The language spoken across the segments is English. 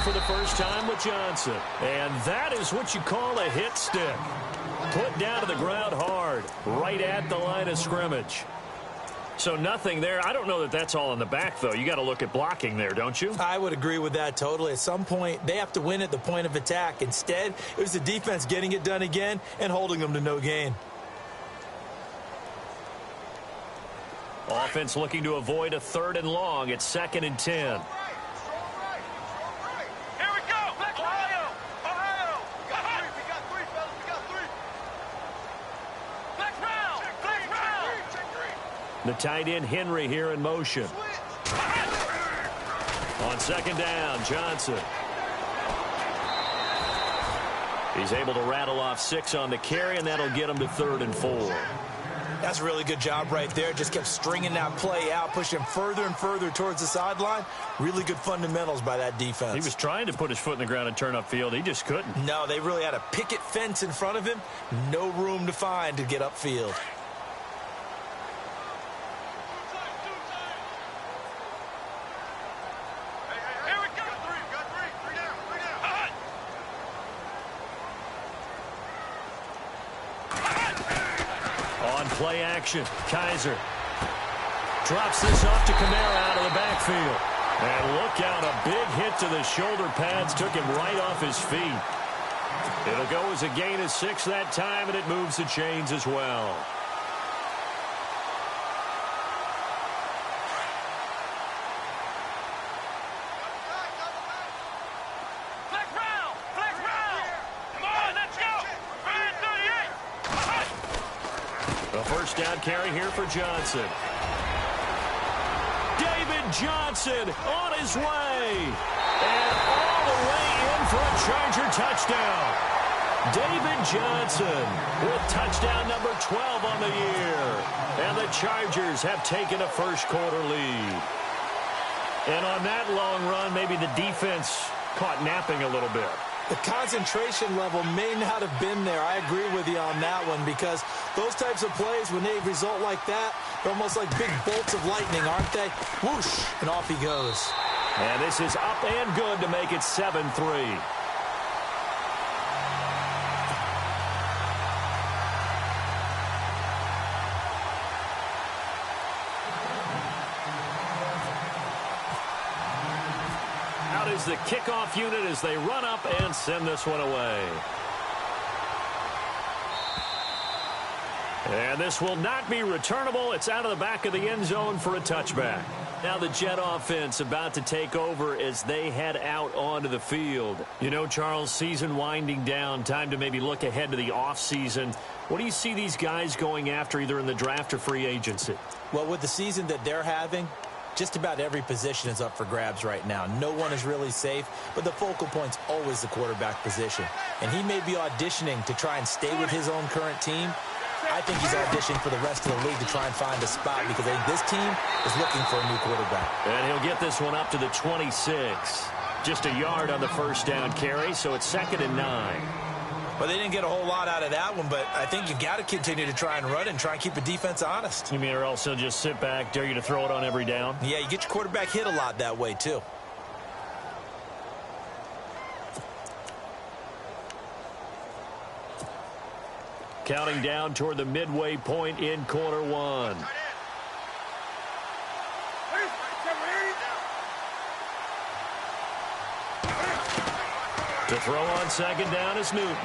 for the first time with Johnson. And that is what you call a hit stick. Put down to the ground hard, right at the line of scrimmage. So nothing there. I don't know that that's all in the back, though. You got to look at blocking there, don't you? I would agree with that totally. At some point, they have to win at the point of attack. Instead, it was the defense getting it done again and holding them to no gain. Offense looking to avoid a 3rd and long. It's 2nd and 10. The tight end, Henry, here in motion. On 2nd down, Johnson. He's able to rattle off 6 on the carry, and that'll get him to 3rd and 4. That's a really good job right there. Just kept stringing that play out, pushing further and further towards the sideline. Really good fundamentals by that defense. He was trying to put his foot in the ground and turn upfield. He just couldn't. No, they really had a picket fence in front of him. No room to find to get upfield. Play action. Kaiser drops this off to Kamara out of the backfield. And look out, a big hit to the shoulder pads. Took him right off his feet. It'll go as a gain of 6 that time, and it moves the chains as well. First down carry here for Johnson. David Johnson on his way. And all the way in for a Charger touchdown. David Johnson with touchdown number 12 on the year. And the Chargers have taken a first-quarter lead. And on that long run, maybe the defense caught napping a little bit. The concentration level may not have been there. I agree with you on that one because those types of plays, when they result like that, they're almost like big bolts of lightning, aren't they? Whoosh, and off he goes. And this is up and good to make it 7-3. Is the kickoff unit as they run up and send this one away. And this will not be returnable. It's out of the back of the end zone for a touchback. Now the Jet offense about to take over as they head out onto the field. You know, Charles, season winding down. Time to maybe look ahead to the offseason. What do you see these guys going after either in the draft or free agency? Well, with the season that they're having, just about every position is up for grabs right now. No one is really safe, but the focal point's always the quarterback position. And he may be auditioning to try and stay with his own current team. I think he's auditioning for the rest of the league to try and find a spot because I think this team is looking for a new quarterback. And he'll get this one up to the 26. Just a yard on the first down carry, so it's 2nd and 9. Well, they didn't get a whole lot out of that one, but I think you got to continue to try and run and try and keep the defense honest. You mean or else he'll just sit back, dare you to throw it on every down? Yeah, you get your quarterback hit a lot that way, too. Counting down toward the midway point in quarter one. To throw on 2nd down is Newton.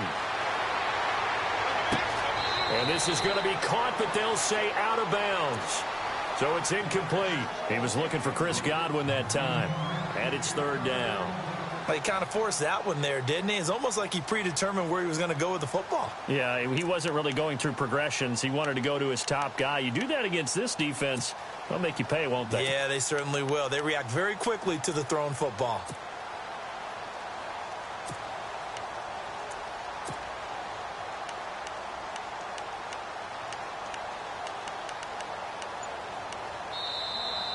And this is going to be caught, but they'll say out of bounds. So it's incomplete. He was looking for Chris Godwin that time. And it's 3rd down. Well, he kind of forced that one there, didn't he? It's almost like he predetermined where he was going to go with the football. Yeah, he wasn't really going through progressions. He wanted to go to his top guy. You do that against this defense, they'll make you pay, won't they? Yeah, they certainly will. They react very quickly to the thrown football.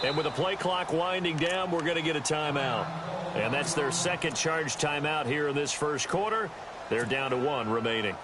And with the play clock winding down, we're going to get a timeout. And that's their second charge timeout here in this first quarter. They're down to 1 remaining.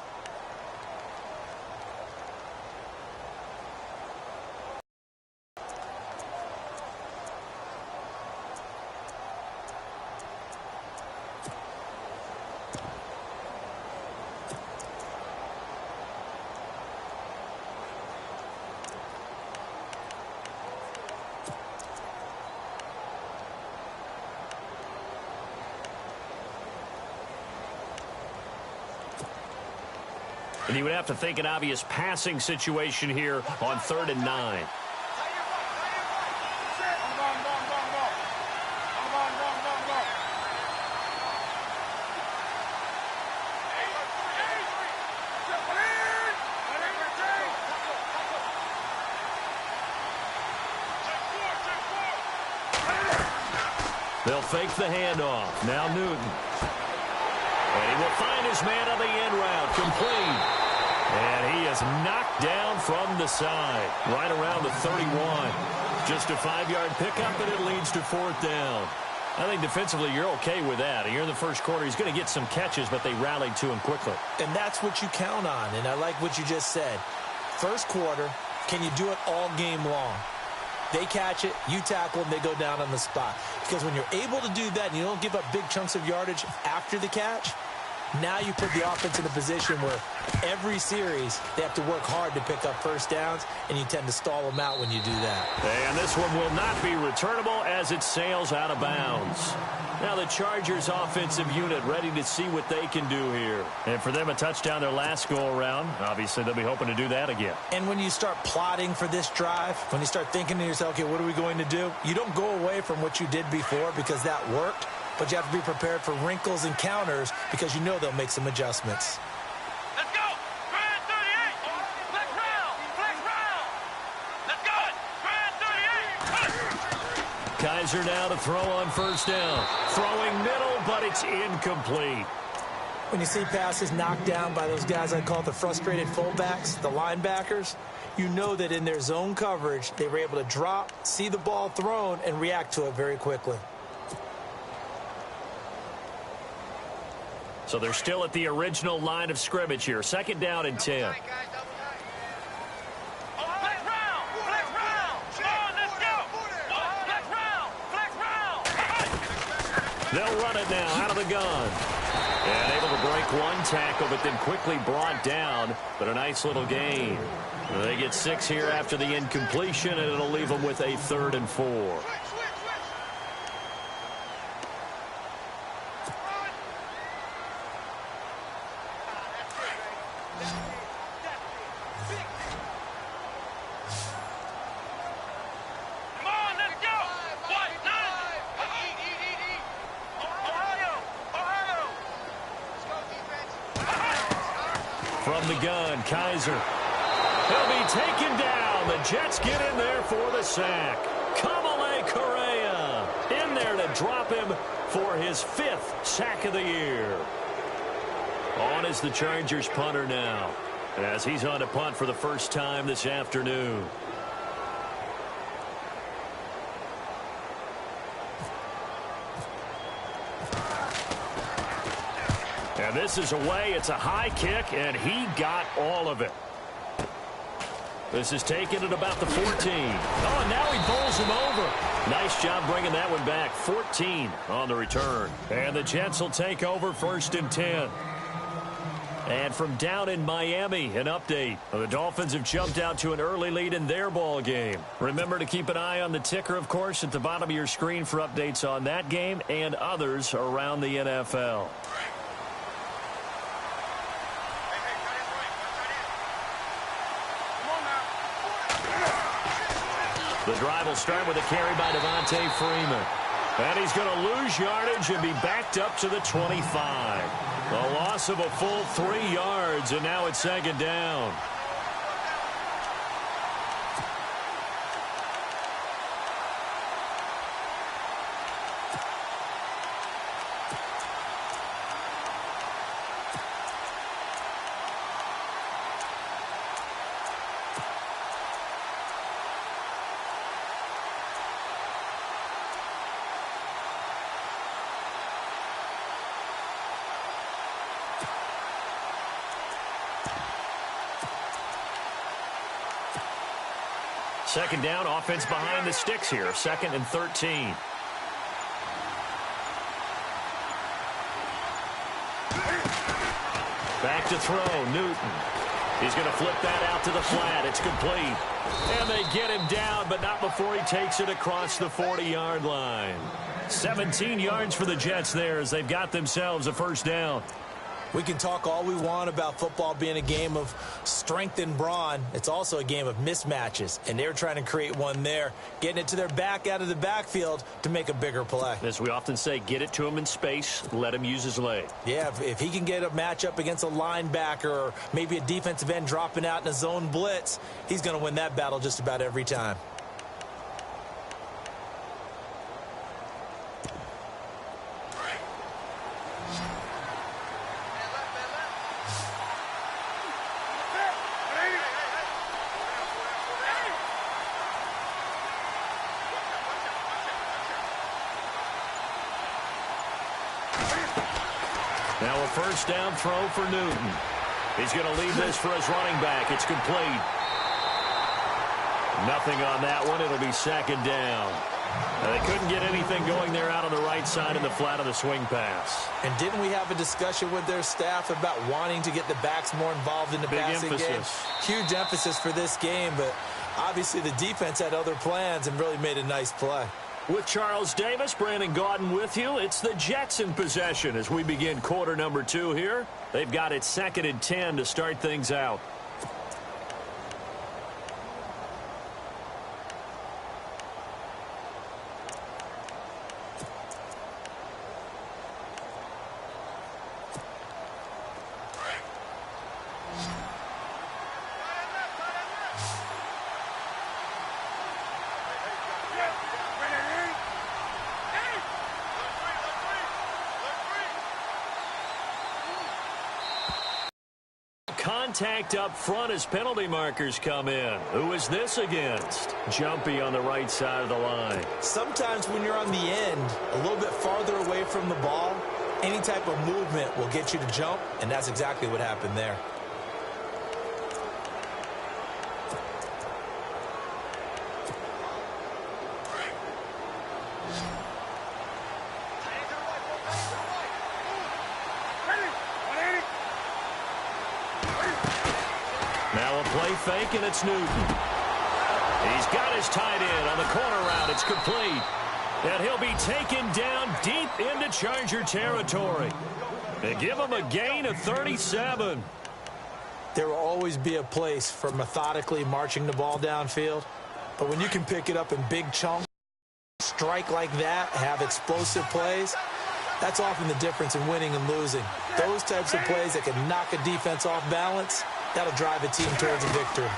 And you would have to think an obvious passing situation here on 3rd and 9. They'll fake the handoff. Now Newton. And he will find his man on the end route. Complete. And he is knocked down from the side. Right around the 31. Just a 5-yard pickup, and it leads to 4th down. I think defensively you're okay with that. Here in the first quarter, he's going to get some catches, but they rallied to him quickly. And that's what you count on, and I like what you just said. First quarter, can you do it all game long? They catch it, you tackle them, they go down on the spot. Because when you're able to do that and you don't give up big chunks of yardage after the catch, now you put the offense in a position where every series they have to work hard to pick up first downs, and you tend to stall them out when you do that. And this one will not be returnable as it sails out of bounds. Now the Chargers offensive unit ready to see what they can do here. And for them, a touchdown their last go-around. Obviously, they'll be hoping to do that again. And when you start plotting for this drive, when you start thinking to yourself, okay, what are we going to do? You don't go away from what you did before because that worked, but you have to be prepared for wrinkles and counters because you know they'll make some adjustments. Let's go! Grand 38! Flex round! Flex round! Let's go! Grand 38! Kaiser now to throw on first down. Throwing middle, but it's incomplete. When you see passes knocked down by those guys I call the frustrated fullbacks, the linebackers, you know that in their zone coverage, they were able to drop, see the ball thrown, and react to it very quickly. So they're still at the original line of scrimmage here. 2nd down and 10. They'll run it now out of the gun. And able to break one tackle, but then quickly brought down. But a nice little gain. They get 6 here after the incompletion, and it'll leave them with a 3rd and 4. From the gun, Kaiser. He'll be taken down. The Jets get in there for the sack. Kamale Correa in there to drop him for his 5th sack of the year. On is the Chargers punter now, as he's on to punt for the first time this afternoon. And this is away. It's a high kick, and he got all of it. This is taken at about the 14. Oh, and now he bowls him over. Nice job bringing that one back. 14 on the return. And the Jets will take over 1st and 10. And from down in Miami, an update. The Dolphins have jumped out to an early lead in their ball game. Remember to keep an eye on the ticker, of course, at the bottom of your screen for updates on that game and others around the NFL. The drive will start with a carry by Devontae Freeman. And he's going to lose yardage and be backed up to the 25. A loss of a full 3 yards, and now it's 2nd down. Second down, offense behind the sticks here. 2nd and 13. Back to throw, Newton. He's going to flip that out to the flat. It's complete. And they get him down, but not before he takes it across the 40-yard line. 17 yards for the Jets there as they've got themselves a first down. We can talk all we want about football being a game of strength and brawn. It's also a game of mismatches, and they're trying to create one there, getting it to their back out of the backfield to make a bigger play. As we often say, get it to him in space, let him use his leg. Yeah, if he can get a matchup against a linebacker or maybe a defensive end dropping out in a zone blitz, he's going to win that battle just about every time. Now a first down throw for Newton. He's going to leave this for his running back. It's complete. Nothing on that one. It'll be second down. They couldn't get anything going there out on the right side in the flat of the swing pass. And didn't we have a discussion with their staff about wanting to get the backs more involved in the passing game? Huge emphasis for this game, but obviously the defense had other plans and really made a nice play. With Charles Davis, Brandon Gaudin with you. It's the Jets in possession as we begin quarter number 2 here. They've got it 2nd and 10 to start things out. Contact up front as penalty markers come in. Who is this against? Jumpy on the right side of the line. Sometimes when you're on the end, a little bit farther away from the ball, any type of movement will get you to jump, and that's exactly what happened there. Play fake, and it's Newton. He's got his tight end on the corner route. It's complete. And he'll be taken down deep into Charger territory. They give him a gain of 37. There will always be a place for methodically marching the ball downfield. But when you can pick it up in big chunks, strike like that, have explosive plays, that's often the difference in winning and losing. Those types of plays that can knock a defense off balance, that'll drive a team towards a victory.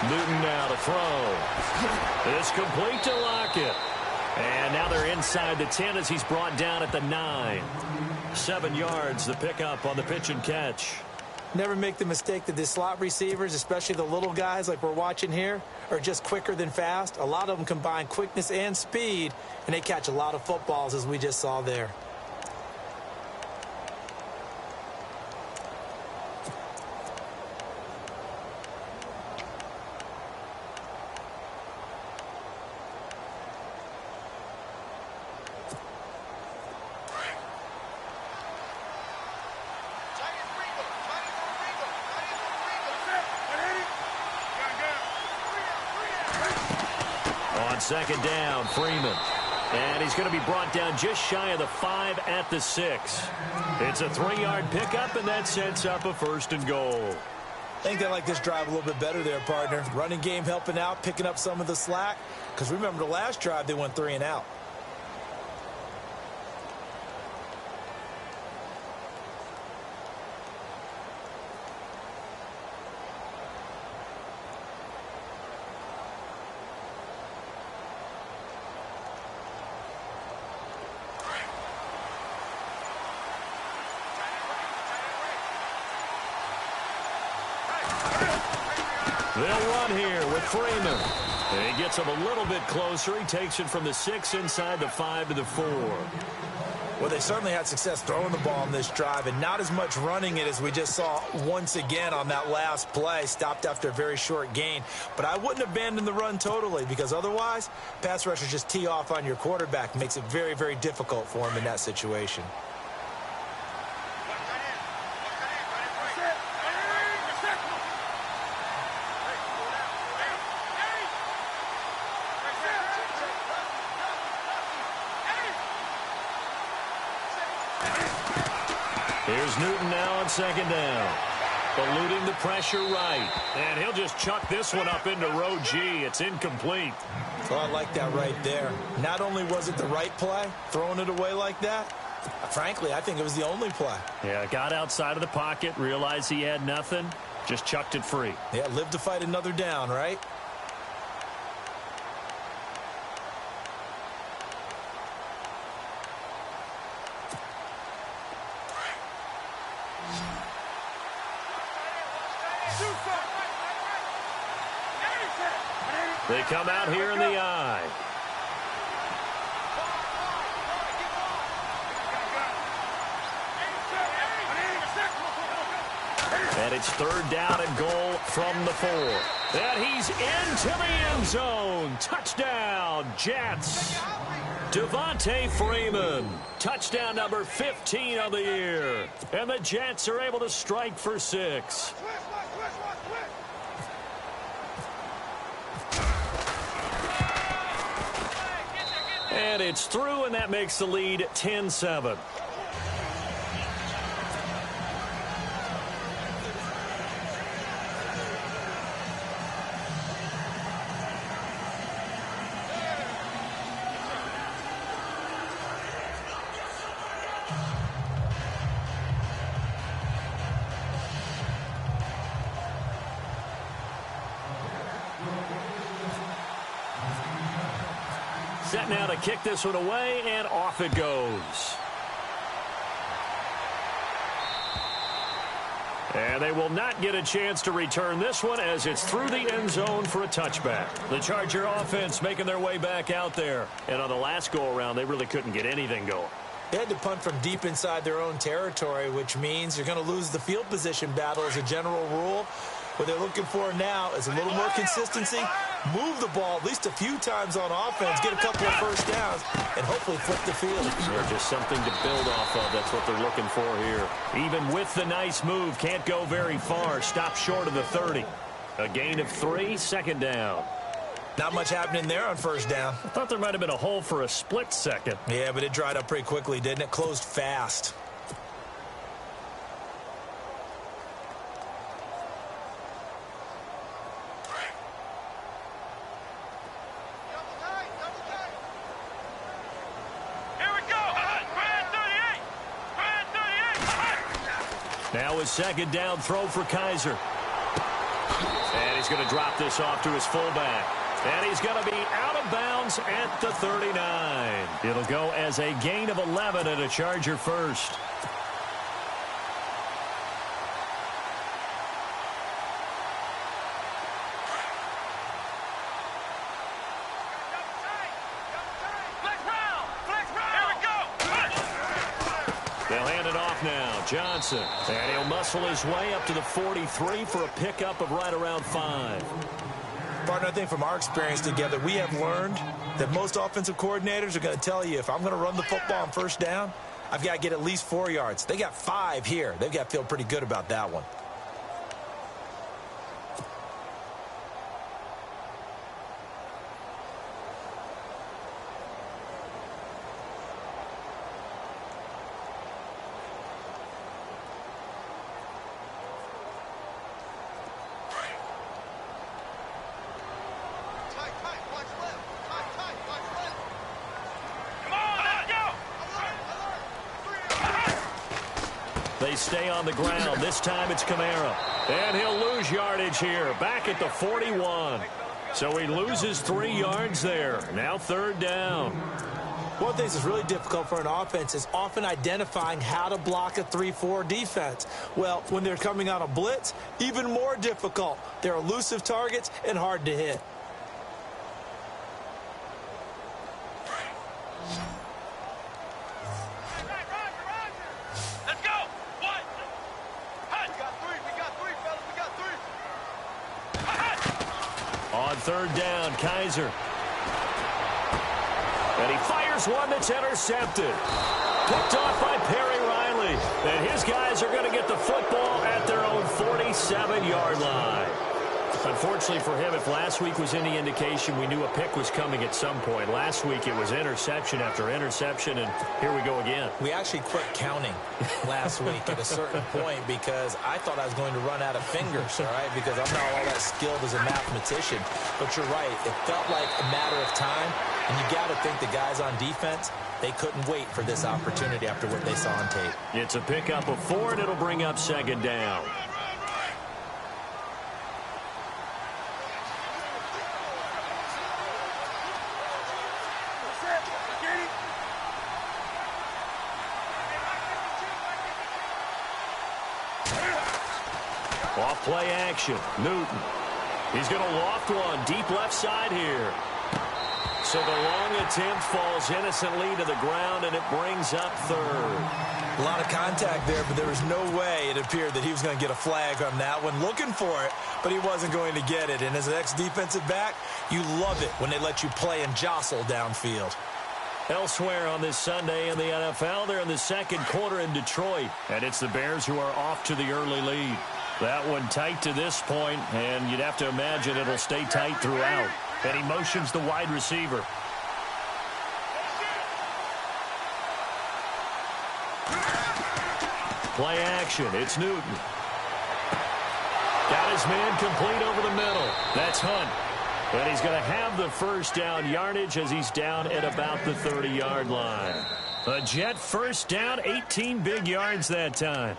Newton now to throw. It's complete to Lockett. And now they're inside the 10 as he's brought down at the 9. 7 yards, the pickup on the pitch and catch. Never make the mistake that the slot receivers, especially the little guys like we're watching here, are just quicker than fast. A lot of them combine quickness and speed, and they catch a lot of footballs as we just saw there. Second down, Freeman. And he's going to be brought down just shy of the 5 at the 6. It's a 3-yard pickup, and that sets up a 1st and goal. I think they like this drive a little bit better there, partner. Running game helping out, picking up some of the slack. Because remember, the last drive, they went 3 and out. They'll run here with Freeman. And he gets him a little bit closer. He takes it from the 6 inside the 5 to the 4. Well, they certainly had success throwing the ball in this drive and not as much running it as we just saw once again on that last play. Stopped after a very short gain. But I wouldn't abandon the run totally because otherwise, pass rushers just tee off on your quarterback. Makes it very, very difficult for him in that situation. Here's Newton now on second down. Eluding the pressure right. And he'll just chuck this one up into row G. It's incomplete. So I like that right there. Not only was it the right play, throwing it away like that, frankly, I think it was the only play. Yeah, got outside of the pocket, realized he had nothing, just chucked it free. Yeah, live to fight another down, right? They come out here in the I. And it's third down and goal from the 4. And he's into the end zone. Touchdown, Jets. Devontae Freeman. Touchdown number 15 of the year. And the Jets are able to strike for 6. And it's through, and that makes the lead 10-7. Set now to kick this one away, and off it goes. And they will not get a chance to return this one as it's through the end zone for a touchback. The Charger offense making their way back out there. And on the last go-around, they really couldn't get anything going. They had to punt from deep inside their own territory, which means you're going to lose the field position battle as a general rule. What they're looking for now is a little more consistency, move the ball at least a few times on offense, get a couple of first downs, and hopefully flip the field. Sure, just something to build off of. That's what they're looking for here. Even with the nice move, can't go very far. Stop short of the 30. A gain of 3, second down. Not much happening there on first down. I thought there might have been a hole for a split second. Yeah, but it dried up pretty quickly, didn't it? Closed fast. Now a second down throw for Kaiser. And he's going to drop this off to his fullback. And he's going to be out of bounds at the 39. It'll go as a gain of 11 and a Charger first. They'll hand it off now. Johnson. And he'll muscle his way up to the 43 for a pickup of right around 5. Partner, I think from our experience together, we have learned that most offensive coordinators are going to tell you, if I'm going to run the football on first down, I've got to get at least 4 yards. They got 5 here. They've got to feel pretty good about that one. They stay on the ground. This time it's Kamara. And he'll lose yardage here. Back at the 41. So he loses 3 yards there. Now third down. One of the things that's really difficult for an offense is often identifying how to block a 3-4 defense. Well, when they're coming on a blitz, even more difficult. They're elusive targets and hard to hit. On third down, Kaiser. And he fires one that's intercepted. Picked off by Perry Riley. And his guys are going to get the football at their own 47-yard line. Unfortunately for him, if last week was any indication, we knew a pick was coming at some point. Last week it was interception after interception, and here we go again. We actually quit counting last week at a certain point because I thought I was going to run out of fingers, all right, because I'm not all that skilled as a mathematician. But you're right. It felt like a matter of time, and you got to think the guys on defense, they couldn't wait for this opportunity after what they saw on tape. It's a pickup of 4, and it'll bring up second down. Off play action. Newton. He's going to loft one deep left side here. So the long attempt falls innocently to the ground, and it brings up third. A lot of contact there, but there was no way it appeared that he was going to get a flag on that one. Looking for it, but he wasn't going to get it. And as an ex-defensive back, you love it when they let you play and jostle downfield. Elsewhere on this Sunday in the NFL, they're in the second quarter in Detroit. And it's the Bears who are off to the early lead. That one tight to this point, and you'd have to imagine it'll stay tight throughout. And he motions the wide receiver. Play action. It's Newton. Got his man complete over the middle. That's Hunt. And he's going to have the first down yardage as he's down at about the 30-yard line. A Jet first down, 18 big yards that time.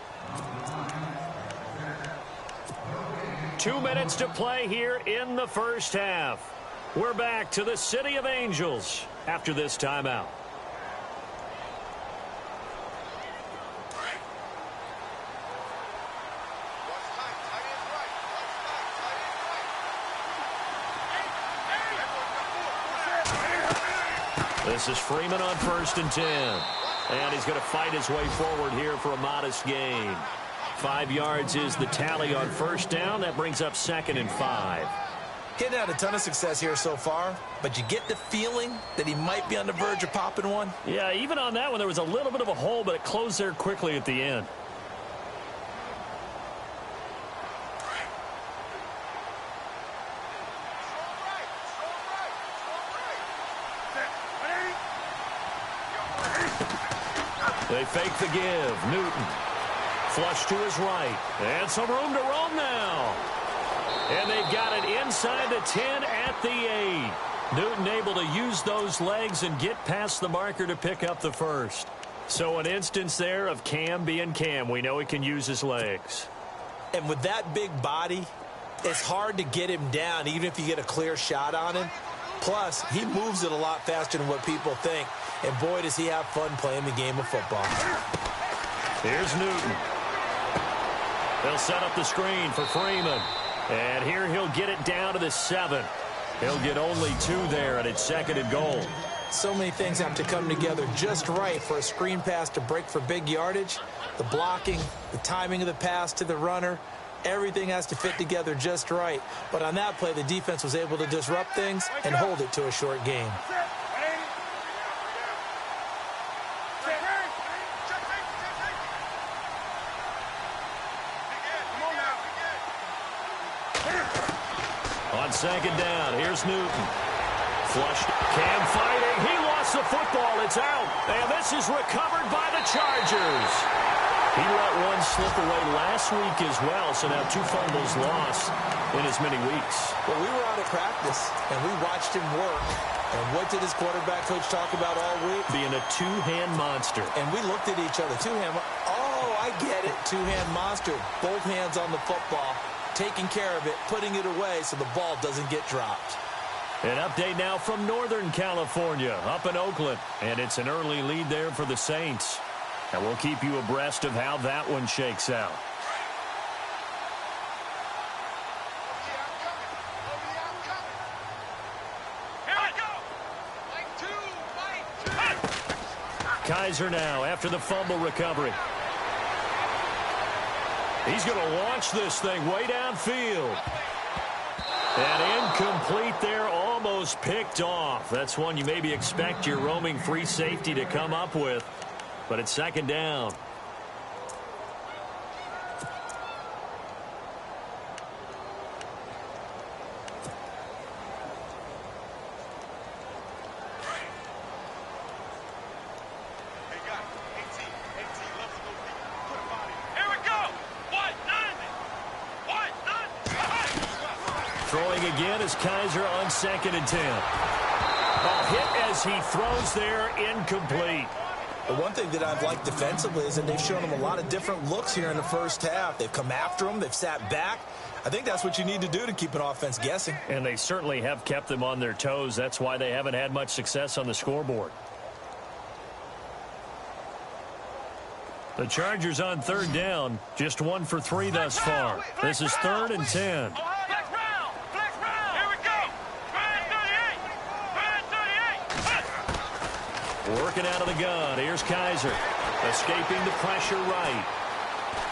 2 minutes to play here in the first half. We're back to the City of Angels after this timeout. This is Freeman on 1st and 10. And he's going to fight his way forward here for a modest gain. 5 yards is the tally on first down. That brings up 2nd and 5. He's had a ton of success here so far, but you get the feeling that he might be on the verge of popping one. Yeah, even on that one, there was a little bit of a hole, but it closed there quickly at the end. They fake the give. Newton. Flush to his right. And some room to roam now. And they've got it inside the 10 at the 8. Newton able to use those legs and get past the marker to pick up the first. So an instance there of Cam being Cam. We know he can use his legs. And with that big body, it's hard to get him down even if you get a clear shot on him. Plus, he moves it a lot faster than what people think. And boy, does he have fun playing the game of football. Here's Newton. They'll set up the screen for Freeman. And here he'll get it down to the 7. He'll get only 2 there, and it's 2nd and goal. So many things have to come together just right for a screen pass to break for big yardage. The blocking, the timing of the pass to the runner, everything has to fit together just right. But on that play, the defense was able to disrupt things and hold it to a short game. On 2nd down, here's Newton. Flushed. Cam fighting. He lost the football. It's out. And this is recovered by the Chargers. He let one slip away last week as well, so now 2 fumbles lost in as many weeks. Well, we were out of practice, and we watched him work. And what did his quarterback coach talk about all week? Being a 2-hand monster. And we looked at each other. 2-hand. Oh, I get it. 2-hand monster. Both hands on the football, taking care of it, putting it away so the ball doesn't get dropped. An update now from Northern California, up in Oakland. And it's an early lead there for the Saints. And we'll keep you abreast of how that one shakes out. Kaiser now after the fumble recovery. He's going to launch this thing way downfield. And incomplete there, almost picked off. That's one you maybe expect your roaming free safety to come up with. But it's 2nd down. Throwing again is Kaiser on 2nd and 10. A hit as he throws there, incomplete. The one thing that I've liked defensively is that they've shown him a lot of different looks here in the first half. They've come after him. They've sat back. I think that's what you need to do to keep an offense guessing. And they certainly have kept them on their toes. That's why they haven't had much success on the scoreboard. The Chargers on 3rd down, just 1 for 3 thus far. This is 3rd and 10. Working out of the gun. Here's Kaiser. Escaping the pressure right.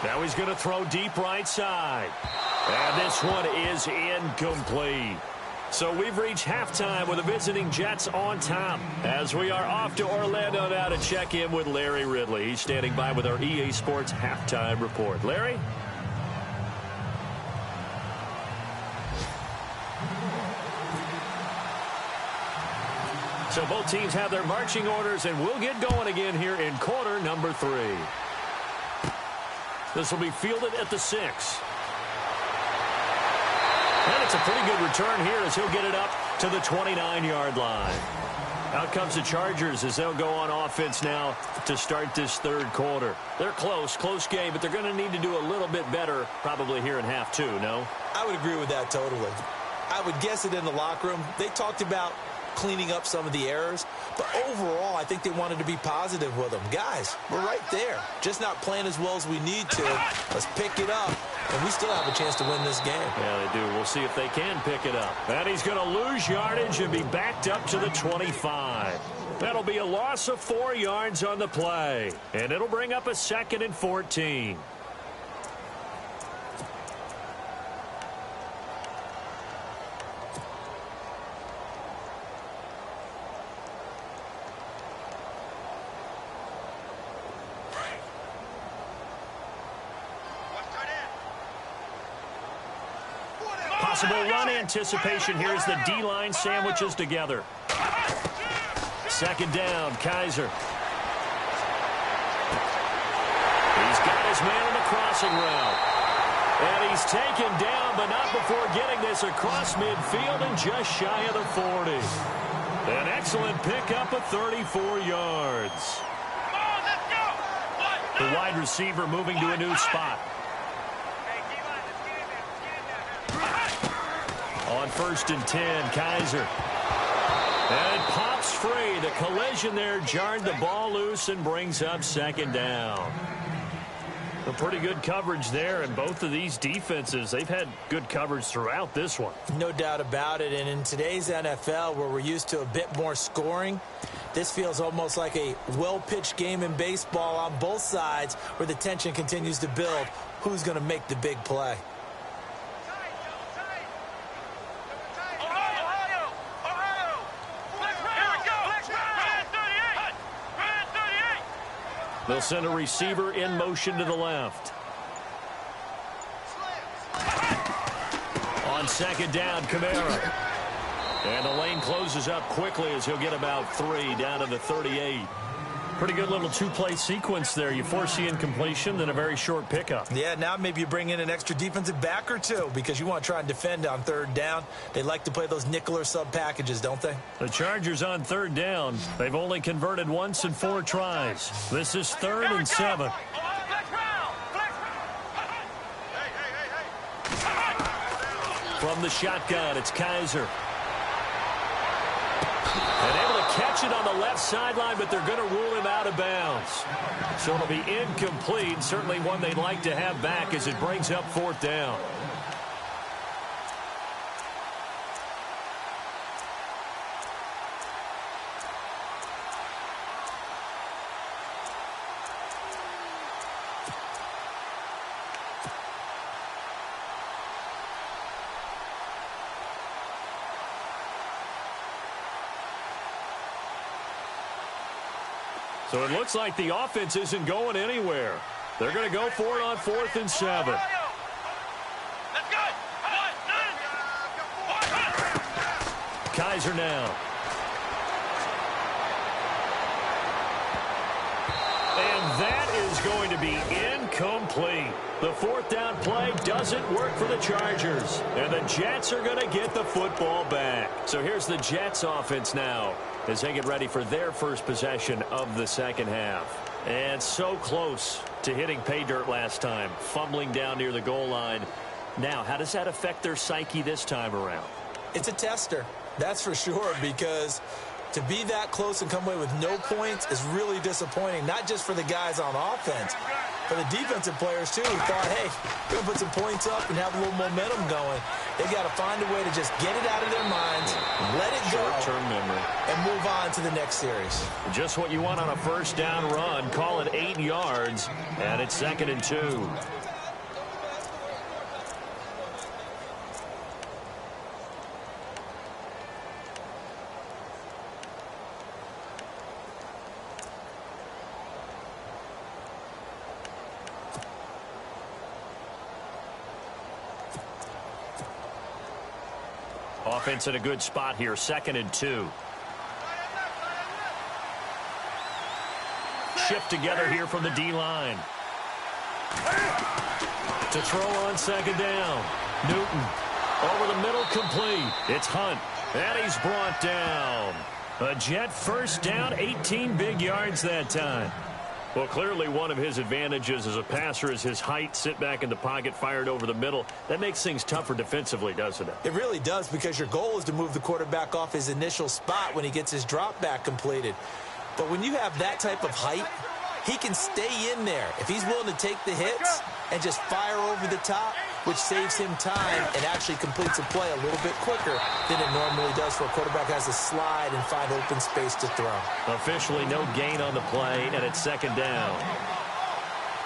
Now he's going to throw deep right side. And this one is incomplete. So we've reached halftime with the visiting Jets on top. As we are off to Orlando now to check in with Larry Ridley. He's standing by with our EA Sports halftime report. Larry? So both teams have their marching orders, and we'll get going again here in quarter number 3. This will be fielded at the 6. And it's a pretty good return here as he'll get it up to the 29-yard line. Out comes the Chargers as they'll go on offense now to start this 3rd quarter. They're close game, but they're going to need to do a little bit better probably here in half 2, no? I would agree with that totally. I would guess it in the locker room. They talked about cleaning up some of the errors, but overall I think they wanted to be positive with them. Guys, we're right there, just not playing as well as we need to. Let's pick it up, and we still have a chance to win this game. Yeah, they do. We'll see if they can pick it up. And he's going to lose yardage and be backed up to the 25. That'll be a loss of 4 yards on the play, and it'll bring up a 2nd and 14. Possible run anticipation here as the D-line sandwiches together. 2nd down, Kaiser. He's got his man in the crossing route. And he's taken down, but not before getting this across midfield and just shy of the 40. An excellent pickup of 34 yards. The wide receiver moving to a new spot. On 1st and 10, Kaiser. And it pops free. The collision there jarred the ball loose and brings up 2nd down. A pretty good coverage there, and both of these defenses, they've had good coverage throughout this one. No doubt about it, and in today's NFL, where we're used to a bit more scoring, this feels almost like a well-pitched game in baseball on both sides where the tension continues to build. Who's going to make the big play? They'll send a receiver in motion to the left. On 2nd down, Kamara. And the lane closes up quickly as he'll get about 3 down to the 38. Pretty good little 2-play sequence there. You force the incompletion, then a very short pickup. Yeah, now maybe you bring in an extra defensive back or 2 because you want to try and defend on 3rd down. They like to play those nickel or sub packages, don't they? The Chargers on 3rd down. They've only converted once in 4 tries. This is 3rd and 7. From the shotgun, it's Kaiser. And able to catch it on the left sideline, but they're going to rule him out of bounds. So it'll be incomplete. Certainly one they'd like to have back as it brings up 4th down. So it looks like the offense isn't going anywhere. They're going to go for it on 4th and 7. Kaiser now. And that is going to be incomplete. The fourth down play doesn't work for the Chargers. And the Jets are going to get the football back. So here's the Jets offense now as they get ready for their first possession of the second half. And so close to hitting pay dirt last time, fumbling down near the goal line. Now, how does that affect their psyche this time around? It's a tester, that's for sure, because to be that close and come away with no points is really disappointing, not just for the guys on offense, but the defensive players, too, who thought, hey, we're going to put some points up and have a little momentum going. They've got to find a way to just get it out of their minds, let it go, short-term memory, and move on to the next series. Just what you want on a first down run. Call it 8 yards, and it's 2nd and 2. Offense in a good spot here, 2nd and 2. Shift together here from the D-line. To throw on 2nd down. Newton over the middle, complete. It's Hunt, and he's brought down. A Jet first down, 18 big yards that time. Well, clearly one of his advantages as a passer is his height. Sit back in the pocket, fired over the middle. That makes things tougher defensively, doesn't it? It really does, because your goal is to move the quarterback off his initial spot when he gets his drop back completed. But when you have that type of height, he can stay in there if he's willing to take the hits and just fire over the top, which saves him time and actually completes a play a little bit quicker than it normally does for a quarterback who has to slide and find open space to throw. Officially no gain on the play, and it's 2nd down.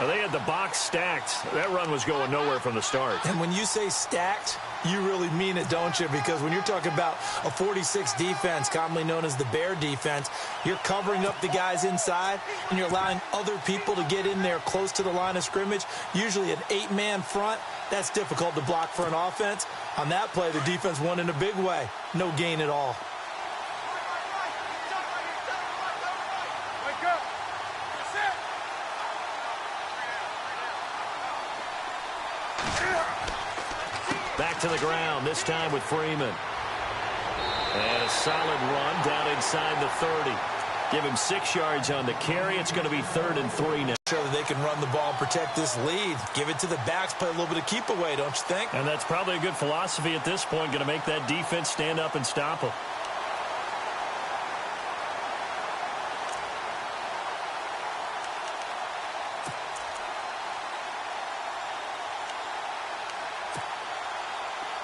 Now, they had the box stacked. That run was going nowhere from the start. And when you say stacked, you really mean it, don't you? Because when you're talking about a 46 defense, commonly known as the Bear defense, you're covering up the guys inside, and you're allowing other people to get in there close to the line of scrimmage, usually an 8-man front. That's difficult to block for an offense. On that play, the defense won in a big way. No gain at all. Back to the ground, this time with Freeman. And a solid run down inside the 30. Give him 6 yards on the carry. It's going to be 3rd and 3 now. Sure that they can run the ball and protect this lead. Give it to the backs, play a little bit of keep away, don't you think? And that's probably a good philosophy at this point, going to make that defense stand up and stop them.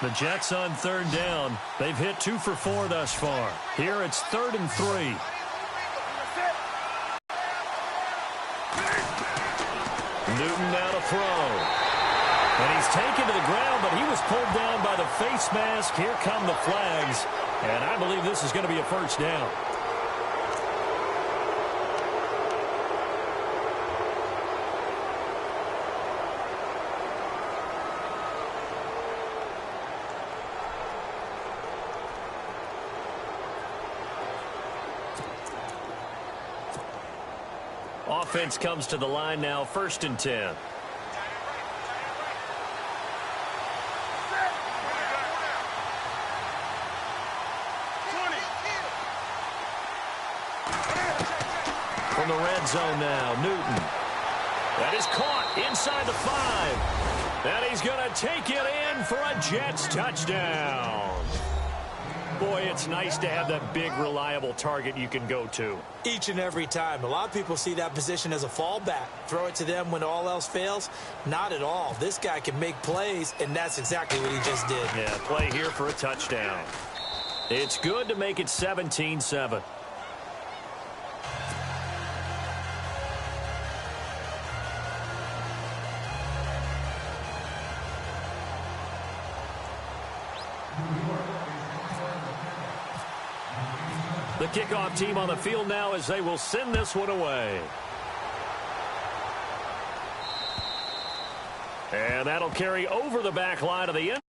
The Jets on 3rd down. They've hit 2 for 4 thus far. Here it's 3rd and 3. Newton now to throw. And he's taken to the ground, but he was pulled down by the face mask. Here come the flags. And I believe this is going to be a first down. Offense comes to the line now, 1st and 10. From the red zone now, Newton. That is caught inside the 5. And he's going to take it in for a Jets touchdown. Boy, it's nice to have that big, reliable target you can go to. Each and every time. A lot of people see that position as a fallback. Throw it to them when all else fails. Not at all. This guy can make plays, and that's exactly what he just did. Yeah, play here for a touchdown. It's good to make it 17-7. The kickoff team on the field now as they will send this one away. And that'll carry over the back line of the end.